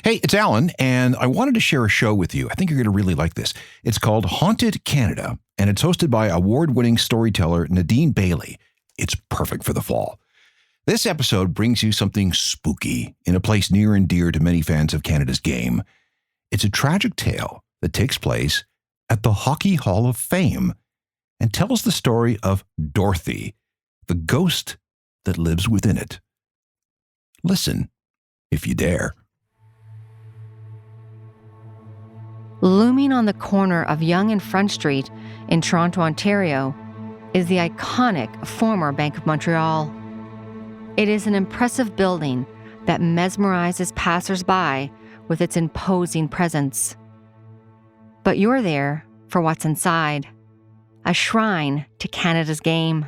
Hey, it's Alan, and I wanted to share a show with you. I think you're going to really like this. It's called Haunted Canada, and it's hosted by award-winning storyteller Nadine Bailey. It's perfect for the fall. This episode brings you something spooky in a place near and dear to many fans of Canada's game. It's a tragic tale that takes place at the Hockey Hall of Fame and tells the story of Dorothy, the ghost that lives within it. Listen, if you dare. Looming on the corner of Yonge and Front Street in Toronto, Ontario, is the iconic former Bank of Montreal. It is an impressive building that mesmerizes passers-by with its imposing presence. But you're there for what's inside, a shrine to Canada's game.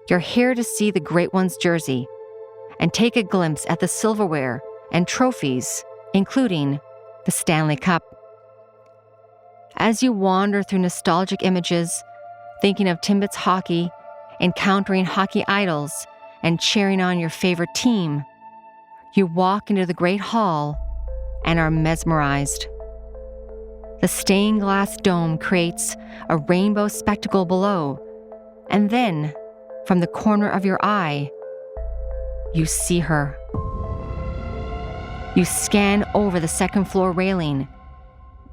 You're here to see the Great One's jersey and take a glimpse at the silverware and trophies, including the Stanley Cup. As you wander through nostalgic images, thinking of Timbits hockey, encountering hockey idols, and cheering on your favorite team, you walk into the Great Hall and are mesmerized. The stained glass dome creates a rainbow spectacle below, and then, from the corner of your eye, you see her. You scan over the second floor railing,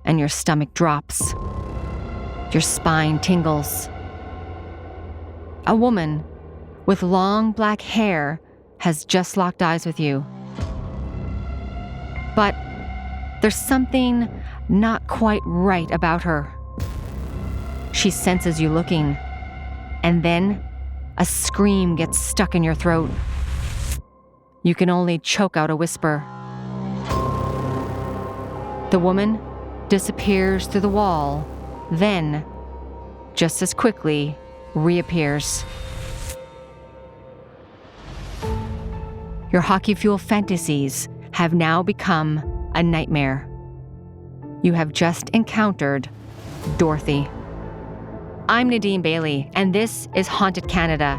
and your stomach drops. Your spine tingles. A woman with long black hair has just locked eyes with you. But there's something not quite right about her. She senses you looking, and then a scream gets stuck in your throat. You can only choke out a whisper. The woman disappears through the wall, then, just as quickly, reappears. Your hockey-fueled fantasies have now become a nightmare. You have just encountered Dorothy. I'm Nadine Bailey, and this is Haunted Canada.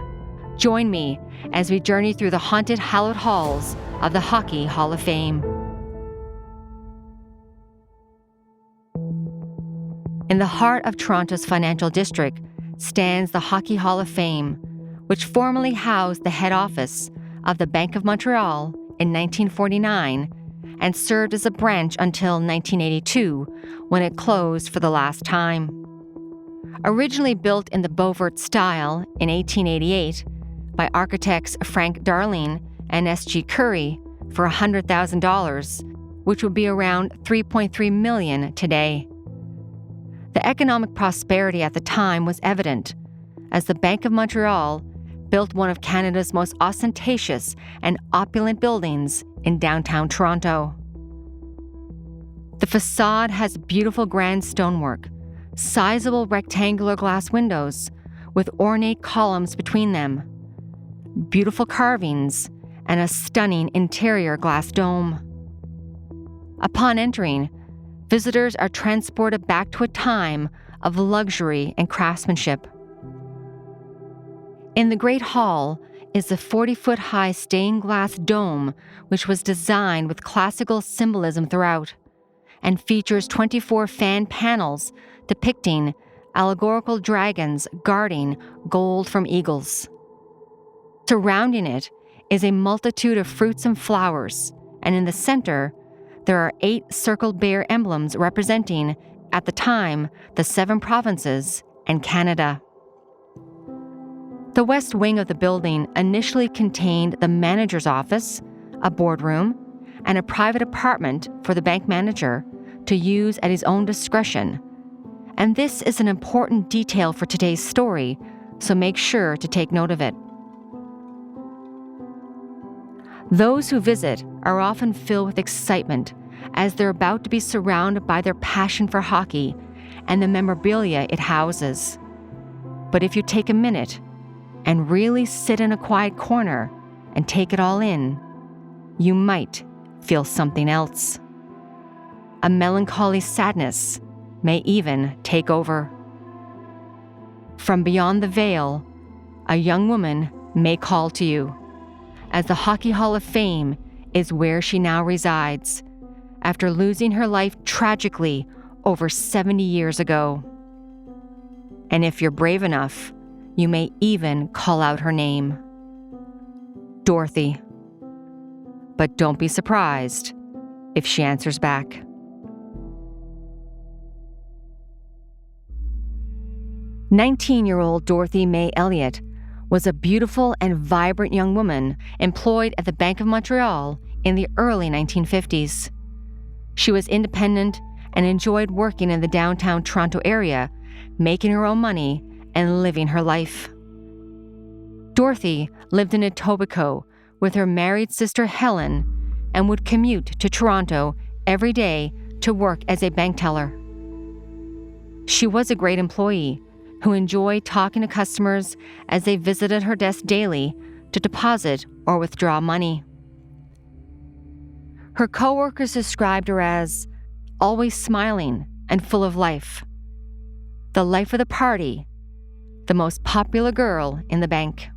Join me as we journey through the haunted hallowed halls of the Hockey Hall of Fame. In the heart of Toronto's financial district stands the Hockey Hall of Fame, which formerly housed the head office of the Bank of Montreal in 1949 and served as a branch until 1982, when it closed for the last time. Originally built in the Beaufort style in 1888 by architects Frank Darling and S.G. Curry for $100,000, which would be around $3.3 million today. The economic prosperity at the time was evident, as the Bank of Montreal built one of Canada's most ostentatious and opulent buildings in downtown Toronto. The facade has beautiful grand stonework, sizable rectangular glass windows with ornate columns between them, beautiful carvings, and a stunning interior glass dome. Upon entering, visitors are transported back to a time of luxury and craftsmanship. In the Great Hall is the 40-foot-high stained glass dome, which was designed with classical symbolism throughout, and features 24 fan panels depicting allegorical dragons guarding gold from eagles. Surrounding it is a multitude of fruits and flowers, and in the center, there are 8 circled bear emblems representing, at the time, the 7 provinces and Canada. The west wing of the building initially contained the manager's office, a boardroom, and a private apartment for the bank manager to use at his own discretion. And this is an important detail for today's story, so make sure to take note of it. Those who visit are often filled with excitement as they're about to be surrounded by their passion for hockey and the memorabilia it houses. But if you take a minute and really sit in a quiet corner and take it all in, you might feel something else. A melancholy sadness may even take over. From beyond the veil, a young woman may call to you, as the Hockey Hall of Fame is where she now resides, after losing her life tragically over 70 years ago. And if you're brave enough, you may even call out her name. Dorothy. But don't be surprised if she answers back. "19-year-old Dorothy May Elliott was a beautiful and vibrant young woman employed at the Bank of Montreal in the early 1950s. She was independent and enjoyed working in the downtown Toronto area, making her own money and living her life. Dorothy lived in Etobicoke with her married sister Helen and would commute to Toronto every day to work as a bank teller. She was a great employee who enjoyed talking to customers as they visited her desk daily to deposit or withdraw money. Her coworkers described her as always smiling and full of life, the life of the party, the most popular girl in the bank.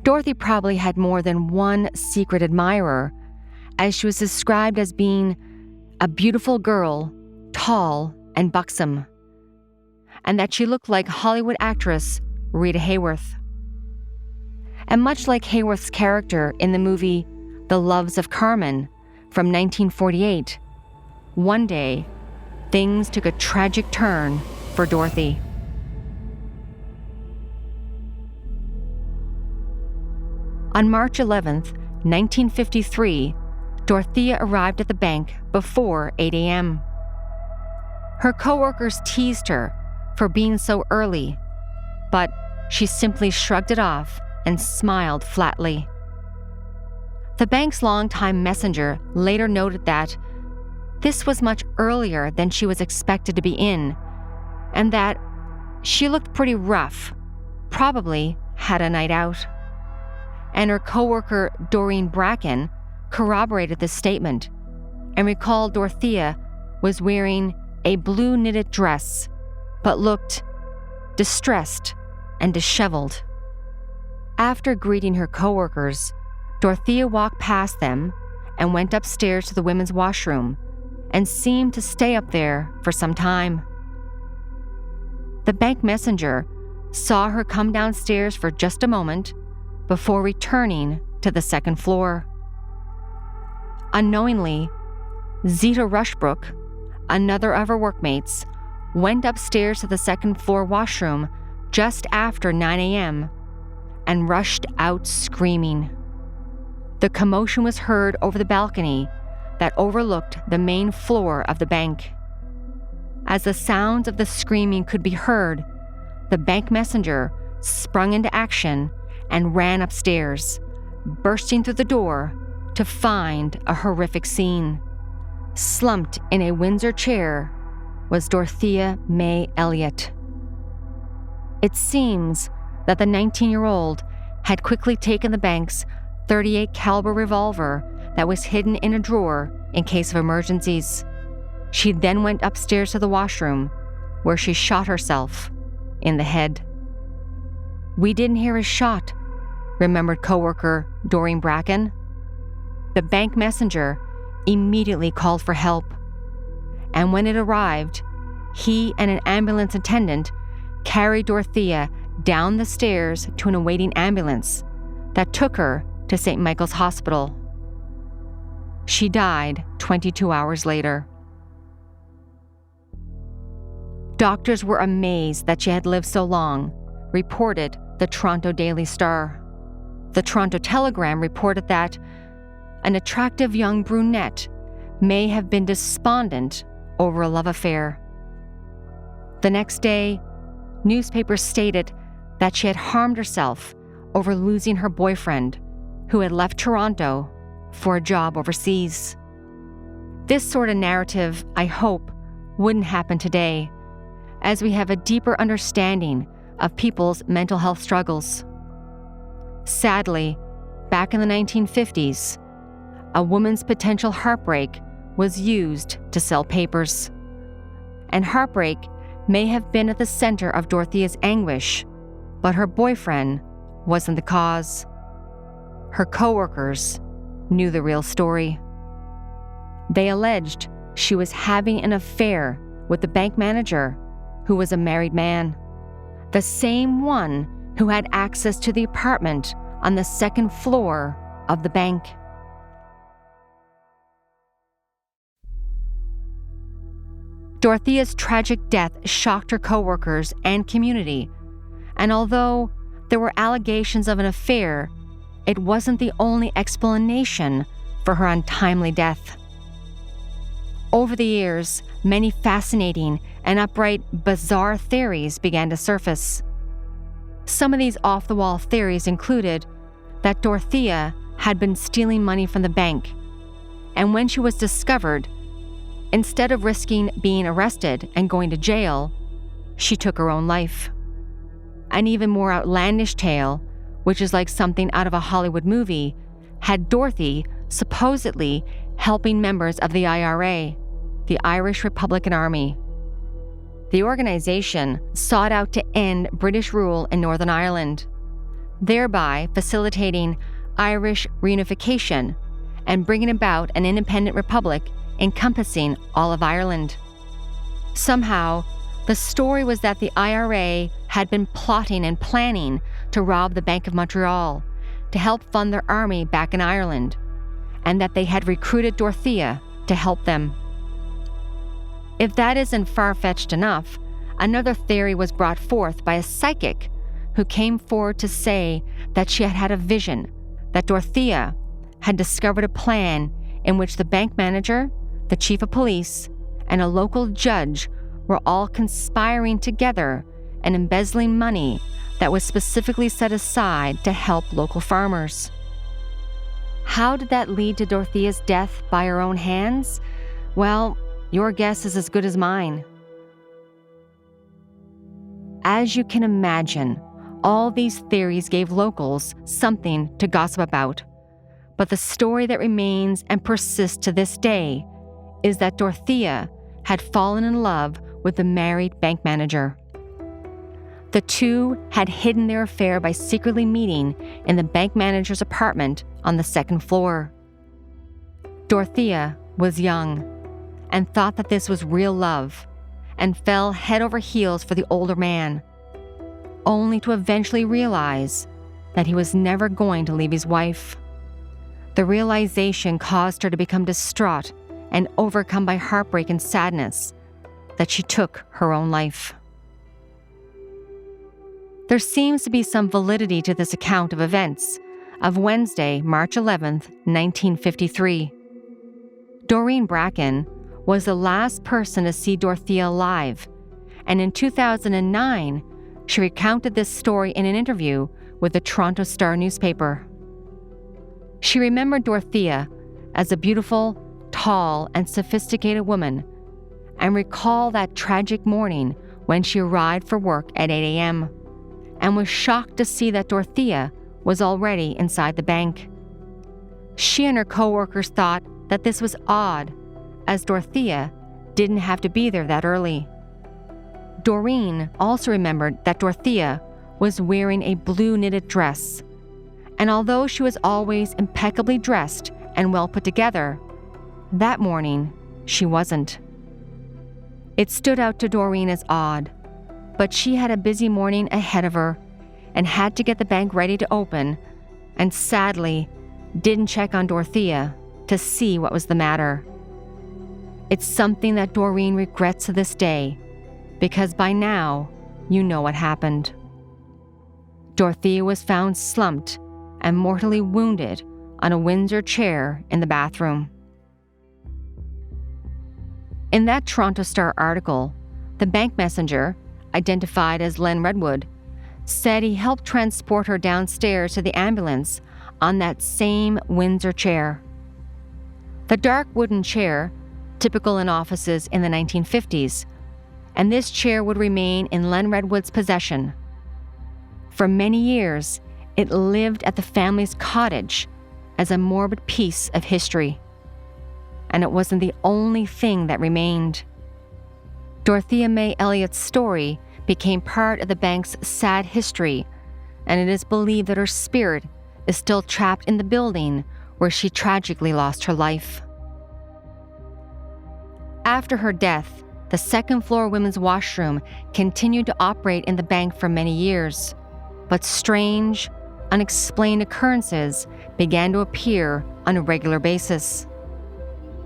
Dorothy probably had more than one secret admirer, as she was described as being a beautiful girl, tall and buxom, and that she looked like Hollywood actress Rita Hayworth. And much like Hayworth's character in the movie The Loves of Carmen from 1948, one day, things took a tragic turn for Dorothy. On March 11th, 1953, Dorothea arrived at the bank before 8 a.m. Her coworkers teased her for being so early, but she simply shrugged it off and smiled flatly. The bank's longtime messenger later noted that this was much earlier than she was expected to be in, and that she looked pretty rough, probably had a night out. And her coworker Doreen Bracken corroborated this statement and recalled Dorothea was wearing a blue knitted dress, but looked distressed and disheveled. After greeting her coworkers, Dorothea walked past them and went upstairs to the women's washroom and seemed to stay up there for some time. The bank messenger saw her come downstairs for just a moment before returning to the second floor. Unknowingly, Zita Rushbrook, another of her workmates, went upstairs to the second floor washroom just after 9 a.m. and rushed out screaming. The commotion was heard over the balcony that overlooked the main floor of the bank. As the sounds of the screaming could be heard, the bank messenger sprung into action and ran upstairs, bursting through the door to find a horrific scene. Slumped in a Windsor chair was Dorothea May Elliott. It seems that the 19-year-old had quickly taken the bank's .38 caliber revolver that was hidden in a drawer in case of emergencies. She then went upstairs to the washroom, where she shot herself in the head. "We didn't hear a shot," remembered coworker Doreen Bracken. The bank messenger immediately called for help, and when it arrived, he and an ambulance attendant carried Dorothea down the stairs to an awaiting ambulance that took her to St. Michael's Hospital. She died 22 hours later. Doctors were amazed that she had lived so long, reported the Toronto Daily Star. The Toronto Telegram reported that an attractive young brunette may have been despondent over a love affair. The next day, newspapers stated that she had harmed herself over losing her boyfriend, who had left Toronto for a job overseas. This sort of narrative, I hope, wouldn't happen today, as we have a deeper understanding of people's mental health struggles. Sadly, back in the 1950s, a woman's potential heartbreak was used to sell papers. And heartbreak may have been at the center of Dorothea's anguish, but her boyfriend wasn't the cause. Her coworkers knew the real story. They alleged she was having an affair with the bank manager, who was a married man, the same one who had access to the apartment on the second floor of the bank. Dorothea's tragic death shocked her coworkers and community, and although there were allegations of an affair, it wasn't the only explanation for her untimely death. Over the years, many fascinating and outright bizarre theories began to surface. Some of these off-the-wall theories included that Dorothea had been stealing money from the bank, and when she was discovered, instead of risking being arrested and going to jail, she took her own life. An even more outlandish tale, which is like something out of a Hollywood movie, had Dorothy supposedly helping members of the IRA, the Irish Republican Army. The organization sought out to end British rule in Northern Ireland, thereby facilitating Irish reunification and bringing about an independent republic encompassing all of Ireland. Somehow, the story was that the IRA had been plotting and planning to rob the Bank of Montreal to help fund their army back in Ireland, and that they had recruited Dorothea to help them. If that isn't far-fetched enough, another theory was brought forth by a psychic who came forward to say that she had had a vision that Dorothea had discovered a plan in which the bank manager, the chief of police, and a local judge were all conspiring together and embezzling money that was specifically set aside to help local farmers. How did that lead to Dorothea's death by her own hands? Well, your guess is as good as mine. As you can imagine, all these theories gave locals something to gossip about. But the story that remains and persists to this day is that Dorothea had fallen in love with the married bank manager. The two had hidden their affair by secretly meeting in the bank manager's apartment on the second floor. Dorothea was young and thought that this was real love and fell head over heels for the older man, only to eventually realize that he was never going to leave his wife. The realization caused her to become distraught and overcome by heartbreak and sadness that she took her own life. There seems to be some validity to this account of events of Wednesday, March 11th, 1953. Doreen Bracken was the last person to see Dorothea alive, and in 2009, she recounted this story in an interview with the Toronto Star newspaper. She remembered Dorothea as a beautiful, tall, and sophisticated woman, and recalled that tragic morning when she arrived for work at 8 a.m., and was shocked to see that Dorothea was already inside the bank. She and her co-workers thought that this was odd, as Dorothea didn't have to be there that early. Doreen also remembered that Dorothea was wearing a blue knitted dress, and although she was always impeccably dressed and well put together, that morning she wasn't. It stood out to Doreen as odd, but she had a busy morning ahead of her and had to get the bank ready to open, and sadly didn't check on Dorothea to see what was the matter. It's something that Doreen regrets to this day, because by now, you know what happened. Dorothea was found slumped and mortally wounded on a Windsor chair in the bathroom. In that Toronto Star article, the bank messenger, identified as Len Redwood, said he helped transport her downstairs to the ambulance on that same Windsor chair. The dark wooden chair, typical in offices in the 1950s, and this chair would remain in Len Redwood's possession. For many years, it lived at the family's cottage as a morbid piece of history. And it wasn't the only thing that remained. Dorothea May Elliott's story became part of the bank's sad history, and it is believed that her spirit is still trapped in the building where she tragically lost her life. After her death, the second-floor women's washroom continued to operate in the bank for many years, but strange, unexplained occurrences began to appear on a regular basis.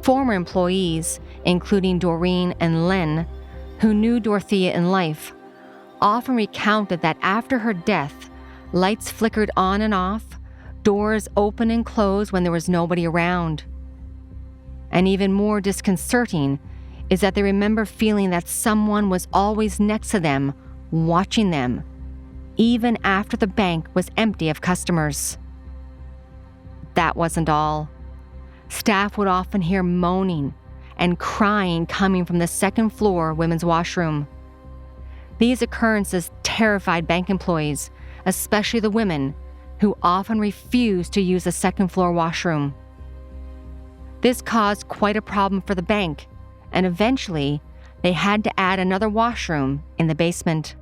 Former employees, including Doreen and Len, who knew Dorothea in life, often recounted that after her death, lights flickered on and off, doors opened and closed when there was nobody around. And even more disconcerting is that they remember feeling that someone was always next to them, watching them, even after the bank was empty of customers. That wasn't all. Staff would often hear moaning and crying coming from the second-floor women's washroom. These occurrences terrified bank employees, especially the women, who often refused to use the second-floor washroom. This caused quite a problem for the bank, and eventually, they had to add another washroom in the basement.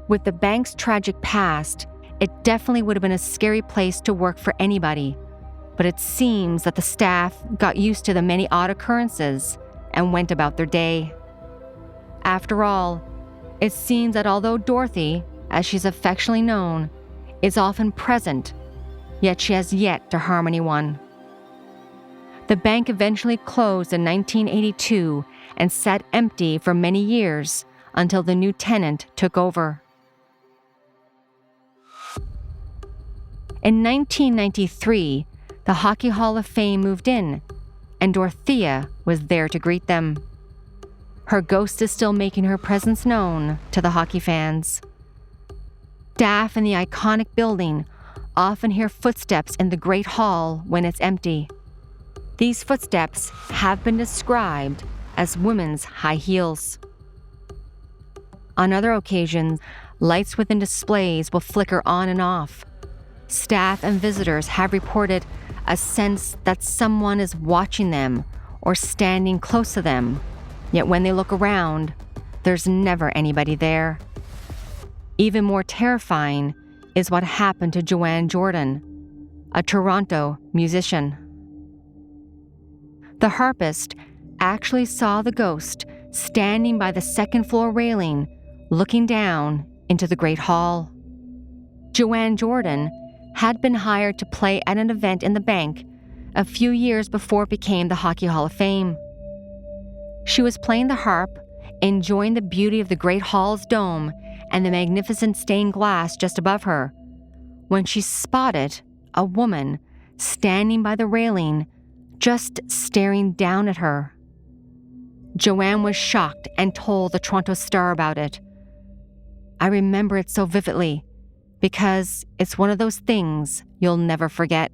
With the bank's tragic past, it definitely would have been a scary place to work for anybody, but it seems that the staff got used to the many odd occurrences and went about their day. After all, it seems that although Dorothy, as she's affectionately known, is often present, yet she has yet to harm anyone. The bank eventually closed in 1982 and sat empty for many years until the new tenant took over. In 1993, the Hockey Hall of Fame moved in, and Dorothea was there to greet them. Her ghost is still making her presence known to the hockey fans. Staff in the iconic building often hear footsteps in the Great Hall when it's empty. These footsteps have been described as women's high heels. On other occasions, lights within displays will flicker on and off. Staff and visitors have reported a sense that someone is watching them or standing close to them, yet when they look around, there's never anybody there. Even more terrifying is what happened to Joanne Jordan, a Toronto musician. The harpist actually saw the ghost standing by the second-floor railing, looking down into the Great Hall. Joanne Jordan had been hired to play at an event in the bank a few years before it became the Hockey Hall of Fame. She was playing the harp, enjoying the beauty of the Great Hall's dome and the magnificent stained glass just above her, when she spotted a woman standing by the railing, just staring down at her. Joanne was shocked and told the Toronto Star about it. I remember it so vividly because it's one of those things you'll never forget.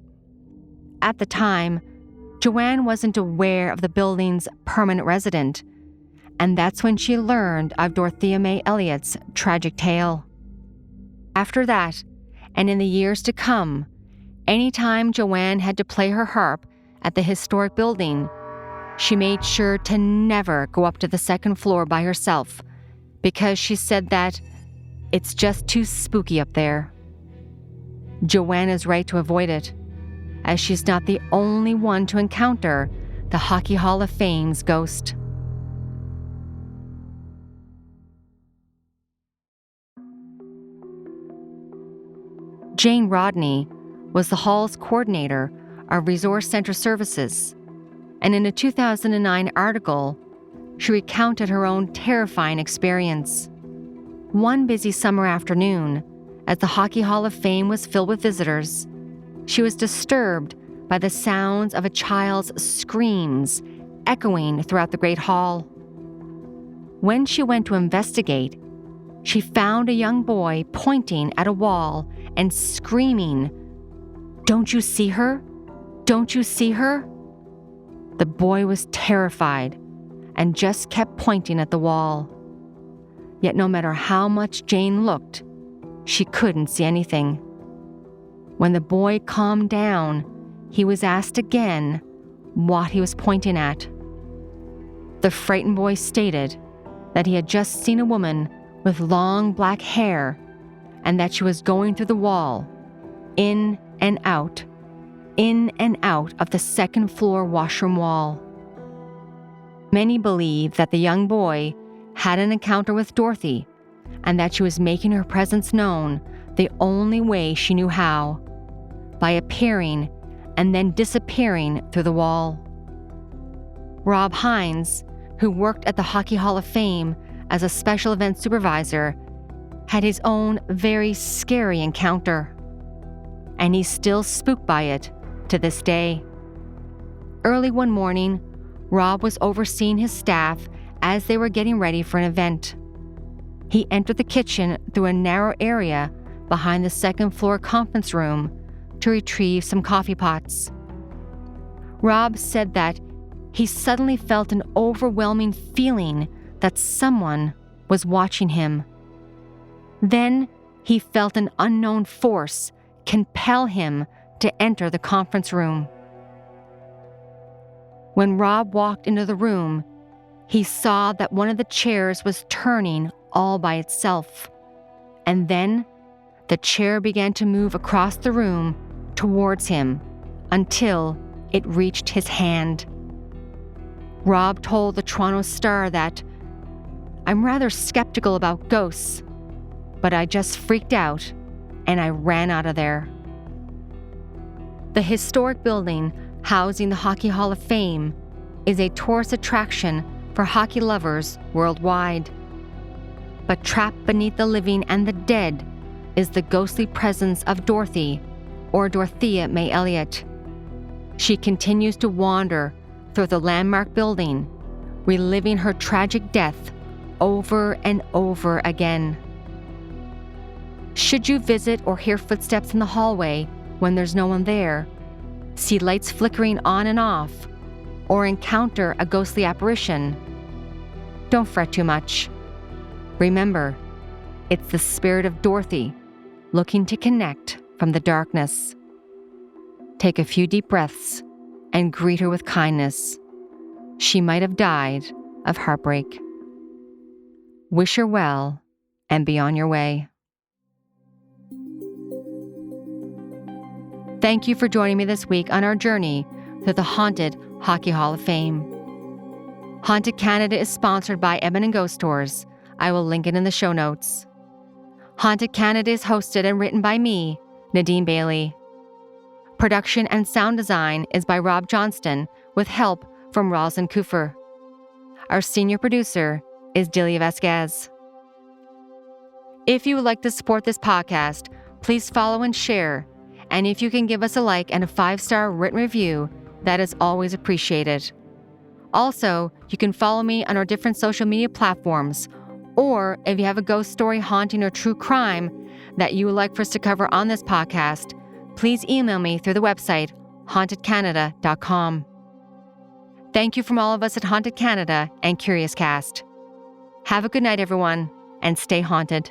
At the time, Joanne wasn't aware of the building's permanent resident, and that's when she learned of Dorothea May Elliott's tragic tale. After that, and in the years to come, anytime Joanne had to play her harp at the historic building, she made sure to never go up to the second floor by herself because she said that it's just too spooky up there. Joanne is right to avoid it, as she's not the only one to encounter the Hockey Hall of Fame's ghost. Jane Rodney was the hall's coordinator of Resource Center Services, and in a 2009 article, she recounted her own terrifying experience. One busy summer afternoon, as the Hockey Hall of Fame was filled with visitors, she was disturbed by the sounds of a child's screams echoing throughout the Great Hall. When she went to investigate, she found a young boy pointing at a wall and screaming, "Don't you see her? Don't you see her?" The boy was terrified and just kept pointing at the wall. Yet no matter how much Jane looked, she couldn't see anything. When the boy calmed down, he was asked again what he was pointing at. The frightened boy stated that he had just seen a woman with long black hair and that she was going through the wall, in and out of the second floor washroom wall. Many believe that the young boy had an encounter with Dorothy and that she was making her presence known the only way she knew how, by appearing and then disappearing through the wall. Rob Hines, who worked at the Hockey Hall of Fame as a special event supervisor, had his own very scary encounter, and he's still spooked by it to this day. Early one morning, Rob was overseeing his staff as they were getting ready for an event. He entered the kitchen through a narrow area behind the second-floor conference room to retrieve some coffee pots. Rob said that he suddenly felt an overwhelming feeling that someone was watching him. Then he felt an unknown force compel him to enter the conference room. When Rob walked into the room, he saw that one of the chairs was turning all by itself, and then the chair began to move across the room towards him until it reached his hand. Rob told the Toronto Star that, "I'm rather skeptical about ghosts, but I just freaked out and I ran out of there." The historic building housing the Hockey Hall of Fame is a tourist attraction for hockey lovers worldwide. But trapped beneath the living and the dead is the ghostly presence of Dorothy, or Dorothea May Elliott. She continues to wander through the landmark building, reliving her tragic death over and over again. Should you visit or hear footsteps in the hallway when there's no one there, see lights flickering on and off, or encounter a ghostly apparition, don't fret too much. Remember, it's the spirit of Dorothy looking to connect from the darkness. Take a few deep breaths and greet her with kindness. She might have died of heartbreak. Wish her well and be on your way. Thank you for joining me this week on our journey through the haunted Hockey Hall of Fame. Haunted Canada is sponsored by Edmonton Ghost Tours. I will link it in the show notes. Haunted Canada is hosted and written by me, Nadine Bailey. Production and sound design is by Rob Johnston with help from Rosalind Kufer. Our senior producer is Delia Vasquez. If you would like to support this podcast, please follow and share. And if you can give us a like and a 5-star written review, that is always appreciated. Also, you can follow me on our different social media platforms, or if you have a ghost story, haunting, or true crime that you would like for us to cover on this podcast, please email me through the website hauntedcanada.com. Thank you from all of us at Haunted Canada and Curious Cast. Have a good night, everyone, and stay haunted.